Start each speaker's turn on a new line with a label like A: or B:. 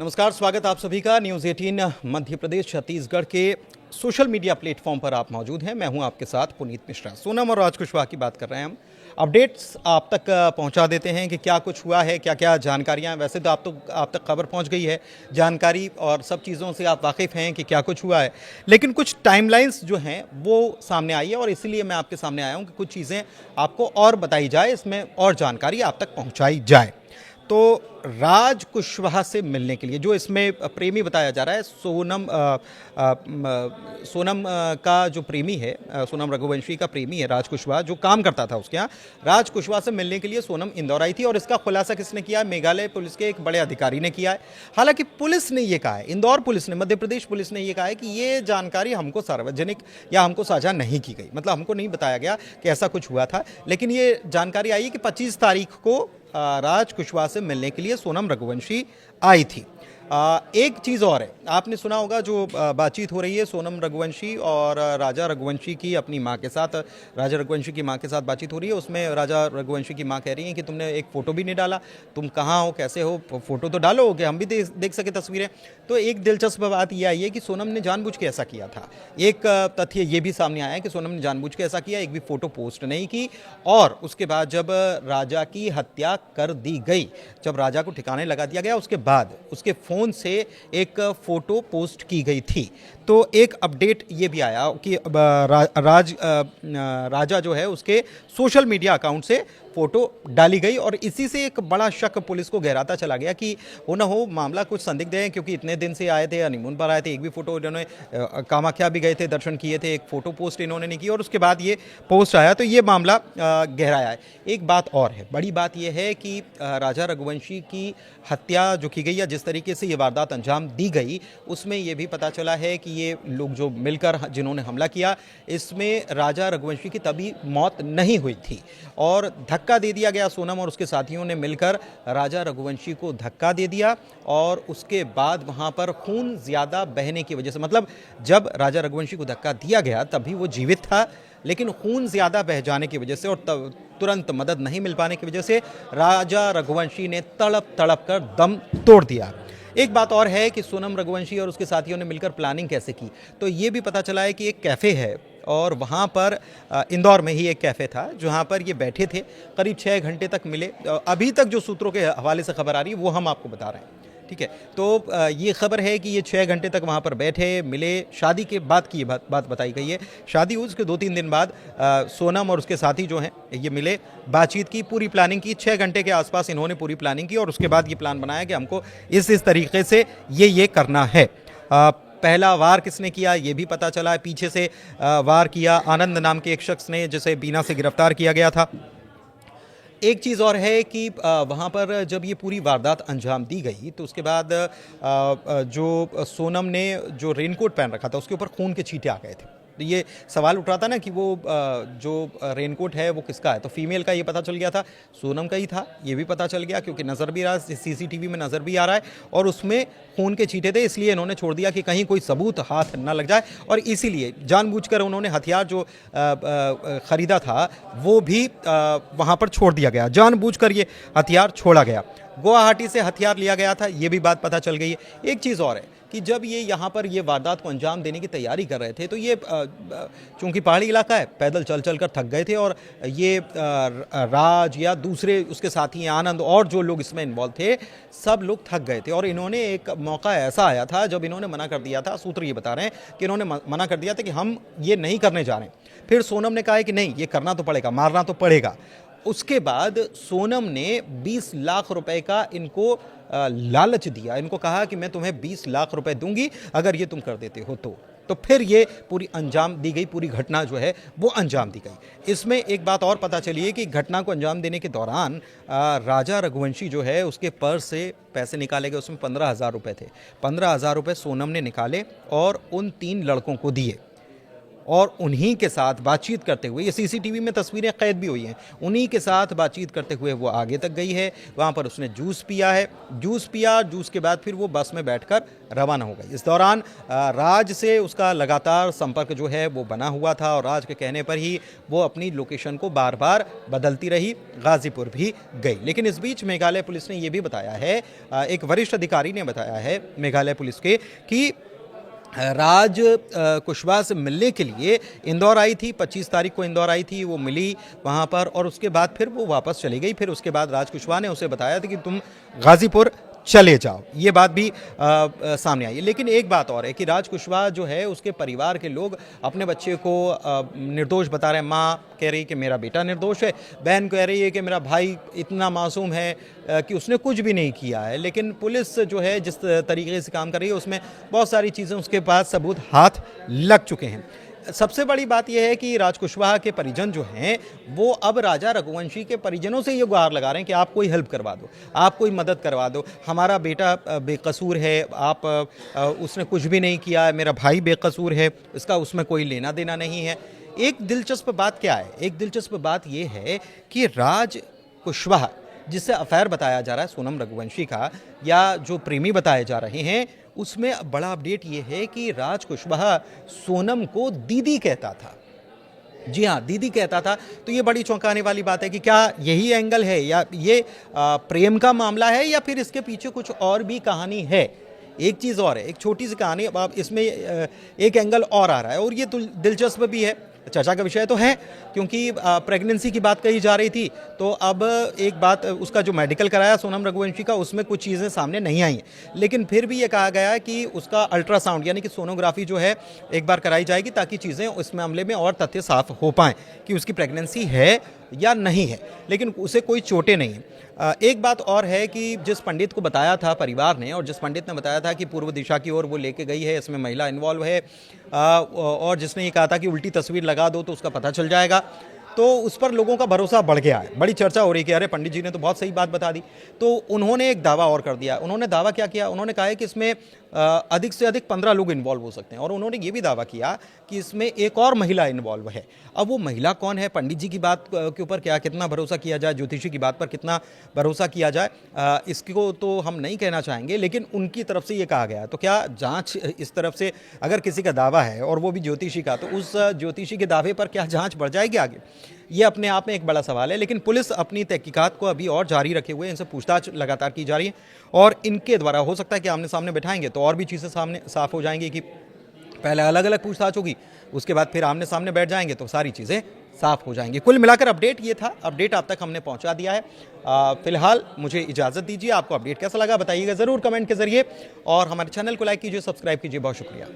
A: नमस्कार, स्वागत आप सभी का न्यूज़ 18 मध्य प्रदेश छत्तीसगढ़ के सोशल मीडिया प्लेटफॉर्म पर आप मौजूद हैं। मैं हूं आपके साथ पुनीत मिश्रा। सोनम और राज कुशवाहा की बात कर रहे हैं हम। अपडेट्स आप तक पहुंचा देते हैं कि क्या कुछ हुआ है, क्या क्या जानकारियां। वैसे तो आप तक खबर पहुंच गई है, जानकारी और सब चीज़ों से आप वाकिफ़ हैं कि क्या कुछ हुआ है, लेकिन कुछ टाइमलाइंस जो हैं वो सामने आई है और इसीलिए मैं आपके सामने आया हूँ कि कुछ चीज़ें आपको और बताई जाए, इसमें और जानकारी आप तक पहुँचाई जाए। तो राज कुशवाहा से मिलने के लिए जो इसमें प्रेमी बताया जा रहा है, सोनम का जो प्रेमी है, सोनम रघुवंशी का प्रेमी है राज कुशवाहा, जो काम करता था उसके यहाँ। राज कुशवाहा से मिलने के लिए सोनम इंदौर आई थी और इसका खुलासा किसने किया? मेघालय पुलिस के एक बड़े अधिकारी ने किया है। हालांकि पुलिस ने ये कहा है, इंदौर पुलिस ने, मध्य प्रदेश पुलिस ने ये कहा है कि ये जानकारी हमको सार्वजनिक या हमको साझा नहीं की गई, मतलब हमको नहीं बताया गया कि ऐसा कुछ हुआ था। लेकिन ये जानकारी आई है कि 25 तारीख को राज कुशवाहा से मिलने के लिए सोनम रघुवंशी आई थी। एक चीज़ और है, आपने सुना होगा जो बातचीत हो रही है सोनम रघुवंशी और राजा रघुवंशी की अपनी मां के साथ। राजा रघुवंशी की मां के साथ बातचीत हो रही है, उसमें राजा रघुवंशी की मां कह रही हैं कि तुमने एक फ़ोटो भी नहीं डाला, तुम कहाँ हो, कैसे हो, फ़ोटो तो डालो कि हम भी देख सके तस्वीरें। तो एक दिलचस्प बात यह आई है कि सोनम ने जानबूझ के ऐसा किया था। एक तथ्य ये भी सामने आया है कि सोनम ने जानबूझ के ऐसा किया, एक भी फ़ोटो पोस्ट नहीं की। और उसके बाद जब राजा की हत्या कर दी गई, जब राजा को ठिकाने लगा दिया गया, उसके बाद उसके फ़ोन से एक फ़ोटो पोस्ट की गई थी। तो एक अपडेट ये भी आया कि राजा जो है उसके सोशल मीडिया अकाउंट से फोटो डाली गई और इसी से एक बड़ा शक पुलिस को गहराता चला गया कि हो ना हो मामला कुछ संदिग्ध है, क्योंकि इतने दिन से आए थे, हनीमून पर आए थे, एक भी फोटो इन्होंने, कामाख्या भी गए थे, दर्शन किए थे, एक फोटो पोस्ट इन्होंने नहीं की और उसके बाद ये पोस्ट आया, तो ये मामला गहराया है। एक बात और है, बड़ी बात यह है कि राजा रघुवंशी की हत्या जो की गई या जिस तरीके से ये वारदात अंजाम दी गई, उसमें यह भी पता चला है कि ये लोग जो मिलकर जिन्होंने हमला किया, इसमें राजा रघुवंशी की तभी मौत नहीं हुई थी और धक्का दे दिया गया। सोनम और उसके साथियों ने मिलकर राजा रघुवंशी को धक्का दे दिया और उसके बाद वहां पर खून ज्यादा बहने की वजह से, मतलब जब राजा रघुवंशी को धक्का दिया गया तभी वो जीवित था, लेकिन खून ज्यादा बह जाने की वजह से और तुरंत मदद नहीं मिल पाने की वजह से राजा रघुवंशी ने तड़प तड़प कर दम तोड़ दिया। एक बात और है कि सोनम रघुवंशी और उसके साथियों ने मिलकर प्लानिंग कैसे की, तो ये भी पता चला है कि एक कैफ़े है और वहाँ पर इंदौर में ही एक कैफ़े था जहाँ पर ये बैठे थे, करीब 6 घंटे तक मिले। अभी तक जो सूत्रों के हवाले से खबर आ रही है वो हम आपको बता रहे हैं, ठीक है। तो ये खबर है कि ये 6 घंटे तक वहाँ पर बैठे मिले, शादी के बाद की बात बताई गई है। शादी हुई उसके 2-3 दिन बाद सोनम और उसके साथी जो हैं ये मिले, बातचीत की, पूरी प्लानिंग की। 6 घंटे के आसपास इन्होंने पूरी प्लानिंग की और उसके बाद ये प्लान बनाया कि हमको इस तरीके से ये करना है। पहला वार किसने किया ये भी पता चला है, पीछे से वार किया आनंद नाम के एक शख्स ने, जिसे बीना से गिरफ्तार किया गया था। एक चीज़ और है कि वहाँ पर जब ये पूरी वारदात अंजाम दी गई तो उसके बाद जो सोनम ने जो रेनकोट पहन रखा था उसके ऊपर खून के छींटे आ गए थे। तो ये सवाल उठ रहा था ना कि वो जो रेनकोट है वो किसका है, तो फीमेल का ये पता चल गया था, सोनम का ही था, ये भी पता चल गया क्योंकि नज़र भी रहा, सीसीटीवी में नज़र भी आ रहा है और उसमें खून के छींटे थे, इसलिए इन्होंने छोड़ दिया कि कहीं कोई सबूत हाथ ना लग जाए और इसीलिए जानबूझकर उन्होंने हथियार जो ख़रीदा था वो भी वहाँ पर छोड़ दिया गया, जानबूझकर ये हथियार छोड़ा गया। गुवाहाटी से हथियार लिया गया था, ये भी बात पता चल गई है। एक चीज़ और है कि जब ये यहाँ पर ये वारदात को अंजाम देने की तैयारी कर रहे थे तो ये चूंकि पहाड़ी इलाका है, पैदल चल चल कर थक गए थे और ये राज या दूसरे उसके साथी आनंद और जो लोग इसमें इन्वॉल्व थे सब लोग थक गए थे और इन्होंने, एक मौका ऐसा आया था जब इन्होंने मना कर दिया था, सूत्र ये बता रहे हैं कि इन्होंने मना कर दिया था कि हम ये नहीं करने जा रहे हैं। फिर सोनम ने कहा है कि नहीं, ये करना तो पड़ेगा, मारना तो पड़ेगा। उसके बाद सोनम ने 20 लाख रुपए का इनको लालच दिया, इनको कहा कि मैं तुम्हें 20 लाख रुपए दूंगी अगर ये तुम कर देते हो तो फिर ये पूरी अंजाम दी गई, पूरी घटना जो है वो अंजाम दी गई। इसमें एक बात और पता चली है कि घटना को अंजाम देने के दौरान राजा रघुवंशी जो है उसके पर्स से पैसे निकाले गए, उसमें 15,000 रुपये थे। 15,000 रुपये सोनम ने निकाले और उन 3 लड़कों को दिए। और उन्हीं के साथ बातचीत करते हुए, ये सीसीटीवी में तस्वीरें कैद भी हुई हैं, उन्हीं के साथ बातचीत करते हुए वो आगे तक गई है। वहाँ पर उसने जूस पिया है, जूस के बाद फिर वो बस में बैठकर रवाना हो गई। इस दौरान राज से उसका लगातार संपर्क जो है वो बना हुआ था और राज के कहने पर ही वो अपनी लोकेशन को बार बार बदलती रही, गाजीपुर भी गई। लेकिन इस बीच मेघालय पुलिस ने ये भी बताया है, एक वरिष्ठ अधिकारी ने बताया है मेघालय पुलिस के, कि राज कुशवाहा से मिलने के लिए इंदौर आई थी, 25 तारीख को इंदौर आई थी, वो मिली वहाँ पर और उसके बाद फिर वो वापस चली गई। फिर उसके बाद राज कुशवाहा ने उसे बताया था कि तुम गाजीपुर चले जाओ, ये बात भी सामने आई है। लेकिन एक बात और है कि राज कुशवाहा जो है, उसके परिवार के लोग अपने बच्चे को निर्दोष बता रहे हैं। माँ कह रही है कि मेरा बेटा निर्दोष है, बहन कह रही है कि मेरा भाई इतना मासूम है कि उसने कुछ भी नहीं किया है। लेकिन पुलिस जो है जिस तरीके से काम कर रही है, उसमें बहुत सारी चीज़ें उसके पास सबूत हाथ लग चुके हैं। सबसे बड़ी बात यह है कि राज कुशवाहा के परिजन जो हैं, वो अब राजा रघुवंशी के परिजनों से ये गुहार लगा रहे हैं कि आप कोई हेल्प करवा दो, आप कोई मदद करवा दो, हमारा बेटा बेकसूर है, आप उसने कुछ भी नहीं किया है, मेरा भाई बेकसूर है, इसका उसमें कोई लेना देना नहीं है। एक दिलचस्प बात क्या है, एक दिलचस्प बात ये है कि राज कुशवाहा, जिससे अफेयर बताया जा रहा है सोनम रघुवंशी का, या जो प्रेमी बताए जा रहे हैं, उसमें बड़ा अपडेट ये है कि राज कुशवाहा सोनम को दीदी कहता था। जी हाँ, दीदी कहता था। तो ये बड़ी चौंकाने वाली बात है कि क्या यही एंगल है, या ये प्रेम का मामला है, या फिर इसके पीछे कुछ और भी कहानी है। एक चीज़ और है, एक छोटी सी कहानी, अब इसमें एक एंगल और आ रहा है और ये दिलचस्प भी है, चर्चा का विषय तो है, क्योंकि प्रेगनेंसी की बात कही जा रही थी। तो अब एक बात, उसका जो मेडिकल कराया सोनम रघुवंशी का, उसमें कुछ चीज़ें सामने नहीं आई हैं। लेकिन फिर भी ये कहा गया है कि उसका अल्ट्रासाउंड यानी कि सोनोग्राफी जो है एक बार कराई जाएगी, ताकि चीज़ें उस मामले में और तथ्य साफ हो पाएँ कि उसकी प्रेगनेंसी है या नहीं है। लेकिन उसे कोई चोटें नहीं हैं। एक बात और है कि जिस पंडित को बताया था परिवार ने, और जिस पंडित ने बताया था कि पूर्व दिशा की ओर वो लेके गई है, इसमें महिला इन्वॉल्व है, और जिसने ये कहा था कि उल्टी तस्वीर लगा दो तो उसका पता चल जाएगा, तो उस पर लोगों का भरोसा बढ़ गया है। बड़ी चर्चा हो रही है कि अरे पंडित जी ने तो बहुत सही बात बता दी। तो उन्होंने एक दावा और कर दिया। उन्होंने दावा क्या किया, उन्होंने कहा है कि इसमें अधिक से अधिक 15 लोग इन्वॉल्व हो सकते हैं, और उन्होंने ये भी दावा किया कि इसमें एक और महिला इन्वॉल्व है। अब वो महिला कौन है, पंडित जी की बात के ऊपर क्या कितना भरोसा किया जाए, ज्योतिषी की बात पर कितना भरोसा किया जाए, इसको तो हम नहीं कहना चाहेंगे, लेकिन उनकी तरफ से ये कहा गया। तो क्या जांच इस तरफ से अगर किसी का दावा है और वो भी ज्योतिषी का, तो उस ज्योतिषी के दावे पर क्या जांच बढ़ जाएगी आगे? ये अपने आप में एक बड़ा सवाल है। लेकिन पुलिस अपनी तहकीकात को अभी और जारी रखे हुए, इनसे पूछताछ लगातार की जा रही है, और इनके द्वारा हो सकता है कि आमने सामने बैठाएंगे तो और भी चीज़ें सामने साफ हो जाएंगी, कि पहले अलग अलग पूछताछ होगी, उसके बाद फिर आमने सामने बैठ जाएंगे तो सारी चीज़ें साफ हो जाएंगी। कुल मिलाकर अपडेट ये था, अपडेट आप तक हमने पहुंचा दिया है। फिलहाल मुझे इजाज़त दीजिए। आपको अपडेट कैसा लगा बताइएगा ज़रूर कमेंट के जरिए, और हमारे चैनल को लाइक कीजिए, सब्सक्राइब कीजिए। बहुत शुक्रिया।